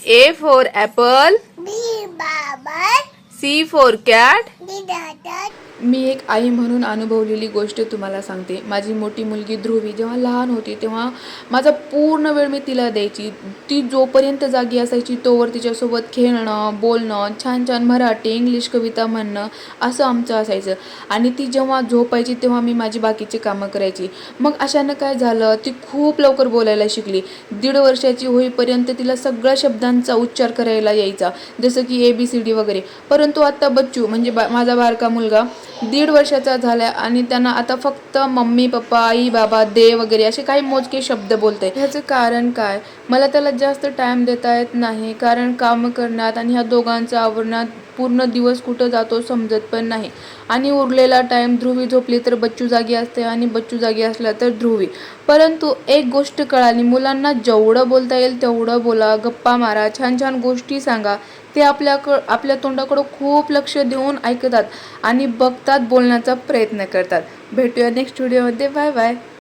A for apple. B बाबा. C for cat. D दादा. मी एक आई म्हणून अनुभवलेली गोष्ट तुम्हाला सांगते. माझी मोठी मुलगी ध्रुवी जेव्हा लहान होती तेव्हा माझा पूर्ण वेळ मी तिला द्यायची. ती जोपर्यंत जागी असायची तोवर तिच्यासोबत खेळणं, बोलणं, छान छान मराठी इंग्लिश कविता म्हणणं असं आमचं असायचं. आणि ती जेव्हा झोपायची तेव्हा मी माझी बाकीची कामं करायची. मग अशानं काय झालं, ती खूप लवकर बोलायला शिकली. 1.5 वर्षाची होईपर्यंत तिला सगळ्या शब्दांचा उच्चार करायला यायचा, जसं की ABCD वगैरे. परंतु आता बच्चू म्हणजे माझा बारका मुलगा 1.5 वर्षाचा झाला आणि त्यांना आता फक्त मम्मी पप्पा आई बाबा दे वगैरे असे काही मोजके शब्द बोलते. ह्याचं कारण काय, मला त्याला जास्त टाइम देता येत नाही, कारण काम करण्यात आणि ह्या दोघांचं आवरण्यात पूर्ण दिवस कुठं जातो समजत पण नाही. आणि उरलेला टाइम ध्रुवी झोपली तर बच्चू जागी असते आणि बच्चू जागी असला तर ध्रुवी. परंतु एक गोष्ट कळाली, मुलांना जेवढं बोलता येईल तेवढं बोला, गप्पा मारा, छान छान गोष्टी सांगा. ते आपल्या तोंडाकडं खूप लक्ष देऊन ऐकतात आणि बघतात, बोलण्याचा प्रयत्न करतात. भेटूया नेक्स्ट व्हिडिओमध्ये. Bye bye.